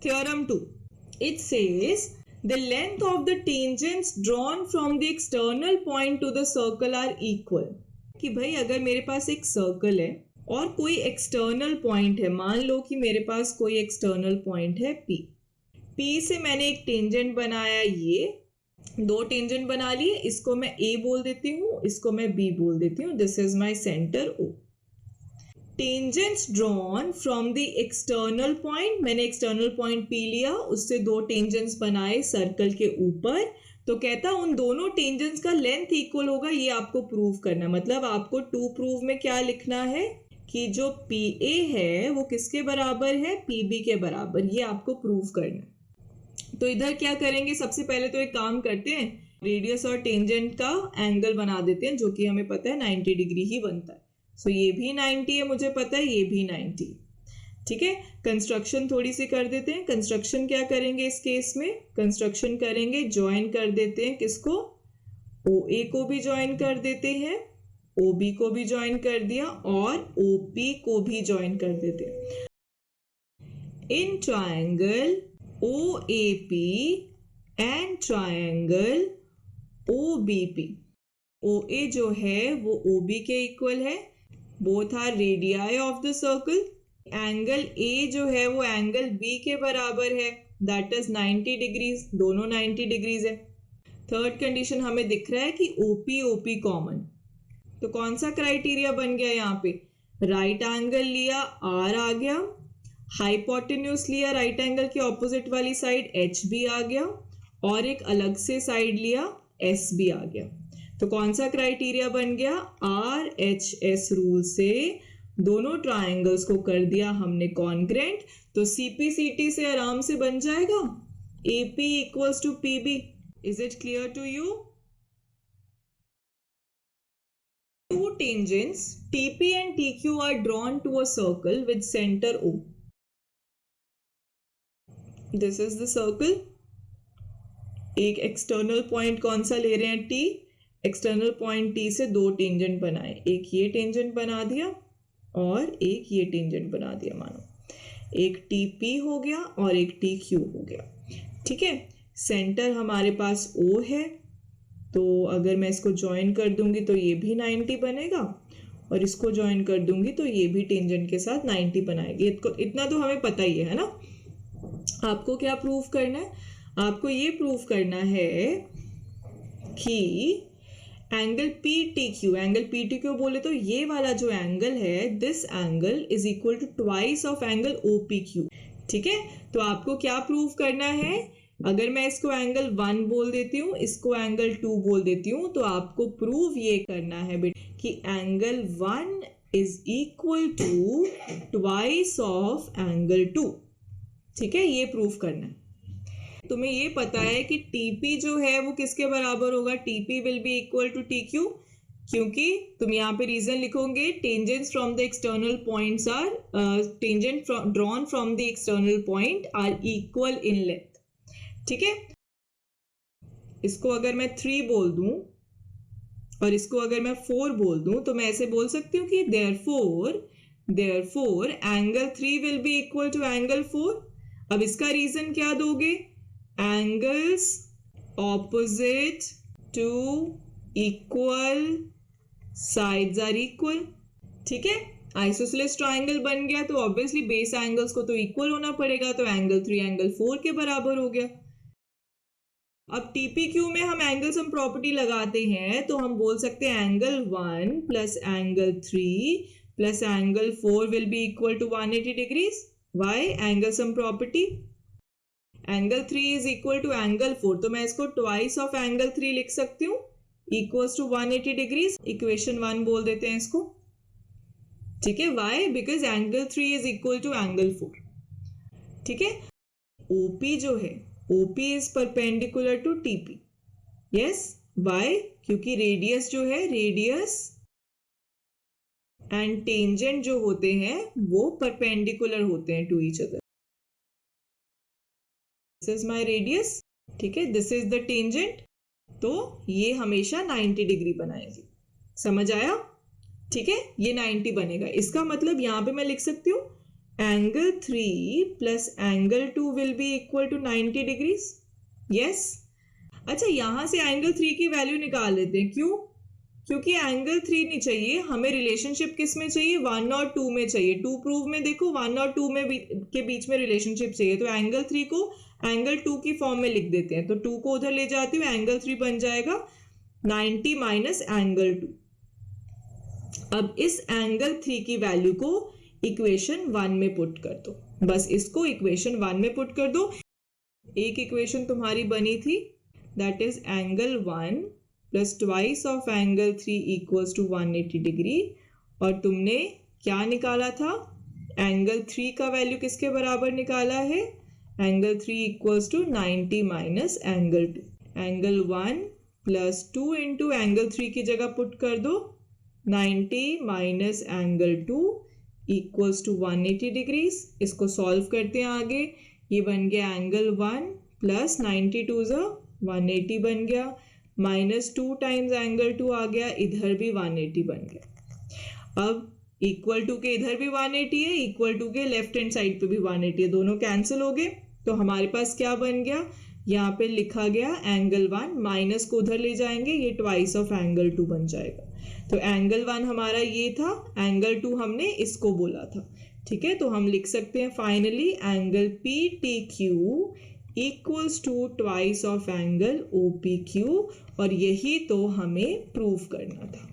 Theorem 2. It says the length of the tangents drawn from the external point to the circle are equal. कि भाई अगर मेरे पास एक circle है और कोई एक्सटर्नल पॉइंट है, मान लो कि मेरे पास कोई एक्सटर्नल पॉइंट है P से मैंने एक टेंजेंट बनाया, ये दो टेंजेंट बना लिए, इसको मैं A बोल देती हूँ, इसको मैं B बोल देती हूँ. This is my centre O. Tangents drawn from the external point, मैंने एक्सटर्नल पॉइंट P लिया, उससे दो टेंजेंट्स बनाए सर्कल के ऊपर, तो कहता उन दोनों टेंजेंट्स का लेंथ इक्वल होगा. ये आपको प्रूव करना, मतलब आपको टू प्रूव में क्या लिखना है कि जो PA है वो किसके बराबर है, PB के बराबर. ये आपको प्रूव करना. तो इधर क्या करेंगे, सबसे पहले तो एक काम करते हैं, रेडियस और टेंजेंट का एंगल बना देते हैं, जो कि हमें पता है 90 डिग्री ही बनता है. सो ये भी 90 है, मुझे पता है ये भी 90. ठीक है, कंस्ट्रक्शन थोड़ी सी कर देते हैं. कंस्ट्रक्शन क्या करेंगे इस केस में, कंस्ट्रक्शन करेंगे, ज्वाइन कर देते हैं किसको, OA को भी ज्वाइन कर देते हैं, OB को भी ज्वाइन कर दिया और OP को भी ज्वाइन कर देते हैं. In triangle OAP and triangle OBP, OA जो है वो OB के इक्वल है, both are radii of the circle. Angle A जो है वो एंगल B के बराबर है, दैट इज 90 डिग्रीज, दोनों 90 डिग्रीज है. थर्ड कंडीशन हमें दिख रहा है कि OP कॉमन. तो कौन सा क्राइटेरिया बन गया यहाँ पे, राइट एंगल लिया R आ गया, हाइपोटेन्यूज लिया राइट एंगल के ऑपोजिट वाली साइड HB आ गया, और एक अलग से साइड लिया SB आ गया. तो कौन सा क्राइटेरिया बन गया, RHS रूल से दोनों ट्रायंगल्स को कर दिया हमने कॉन्ग्रेंट. तो CPCT से आराम से बन जाएगा AP equals to PB. Is it clear to you? Two tangents TP and TQ are drawn to a circle with center O. This is the circle. एक एक्सटर्नल पॉइंट कौन सा ले रहे हैं, T. एक्सटर्नल पॉइंट T से दो tangent बनाए, एक ये टेंजेंट बना दिया और एक ये टेंजेंट बना दिया. मानो एक TP हो गया और एक TQ हो गया. ठीक है, सेंटर हमारे पास O है, तो अगर मैं इसको ज्वाइन कर दूंगी तो ये भी 90 बनेगा, और इसको ज्वाइन कर दूंगी तो ये भी टेंजेंट के साथ 90 बनाएगी. इतना तो हमें पता ही है ना. आपको क्या प्रूव करना है, आपको ये प्रूव करना है कि एंगल PTQ, एंगल PTQ बोले तो ये वाला जो एंगल है, this angle is equal to twice of angle OPQ. ठीक है, तो आपको क्या प्रूव करना है, अगर मैं इसको एंगल 1 बोल देती हूँ, इसको एंगल 2 बोल देती हूँ, तो आपको प्रूव ये करना है बेटा कि angle 1 is equal to twice of angle 2. ठीक है, ये प्रूव करना है. तुम्हें ये पता है कि TP जो है वो किसके बराबर होगा, TP will be equal to TQ, क्योंकि तुम यहाँ पे रीजन लिखोगे, tangents from the external points are, tangent drawn from the external point are equal in length. ठीक है, इसको अगर मैं 3 बोल दूं और इसको अगर मैं 4 बोल दूं, तो मैं ऐसे बोल सकती हूँ कि therefore angle 3 will be equal to angle 4. अब इसका रीजन क्या दोगे, angles opposite to equal sides are equal. ठीक है, आइसोसेलेस ट्राइंगल बन गया, तो ऑब्वियसली बेस एंगल्स को तो इक्वल होना पड़ेगा, तो एंगल 3 एंगल 4 के बराबर हो गया. अब TPQ में हम एंगल सम प्रॉपर्टी लगाते हैं, तो हम बोल सकते हैं angle 1 plus angle 3 plus angle 4 will be equal to 180 degrees. Why, angle sum property, angle 3 is equal to angle 4, तो मैं इसको ट्वाइस ऑफ एंगल 3 लिख सकती हूँ, इक्वल्स टू 180 डिग्रीज. इक्वेशन 1 बोल देते हैं इसको. ठीक है, why, because angle 3 is equal to angle 4. ठीक है, OP जो है, OP is perpendicular to TP. Yes, why, क्योंकि रेडियस जो है, रेडियस एंड टेंजेंट जो होते हैं वो परपेंडिकुलर होते हैं to each other. This is my radius. ठीक है, दिस इज द टेंजेंट, तो ये हमेशा 90 डिग्री बनाएगी. समझ आया? ठीक है, ये 90 बनेगा. इसका मतलब यहां पे मैं लिख सकती हूँ angle 3 plus angle 2 will be equal to 90 degrees. Yes. अच्छा, यहां से एंगल 3 की वैल्यू निकाल लेते हैं। क्यों? क्योंकि एंगल 3 नहीं चाहिए हमें, रिलेशनशिप किस में चाहिए? 1 और 2 में चाहिए। 2 प्रूव में देखो 1 और 2 में के बीच में रिलेशनशिप चाहिए, तो एंगल 3 को एंगल 2 की फॉर्म में लिख देते हैं। तो 2 को उधर ले जाती हूँ, एंगल 3 बन जाएगा 90 माइनस एंगल 2। अब इस एंगल 3 की वैल्यू को इक्वेशन 1 में पुट कर दो, बस इसको इक्वेशन 1 में पुट कर दो। एक इक्वेशन तुम्हारी बनी थी, that is angle 1 plus twice of angle 3 equals to 180 degree. और तुमने क्या निकाला था? एंगल 3 का वैल्यू किसके बराबर निकाला है? Angle 3 equals to 90 minus angle 2। Angle 1 plus 2 into angle 3 की जगह पुट कर दो, 90 minus angle 2 equals to 180 degrees. इसको सॉल्व करते हैं आगे। ये बन गया एंगल 1 प्लस 92 ज़ा 180 बन गया, माइनस 2 टाइम्स एंगल 2 आ गया, इधर भी 180 बन गया। अब इक्वल टू के इधर भी 180 है, इक्वल टू के लेफ्ट हैंड साइड पे भी 180 है, दोनों कैंसिल हो गए। तो हमारे पास क्या बन गया? यहाँ पे लिखा गया एंगल 1, माइनस को उधर ले जाएंगे, ये ट्वाइस ऑफ एंगल 2 बन जाएगा। तो एंगल 1 हमारा ये था, एंगल 2 हमने इसको बोला था। ठीक है, तो हम लिख सकते हैं finally angle PTQ equals to twice of angle OPQ, और यही तो हमें प्रूव करना था।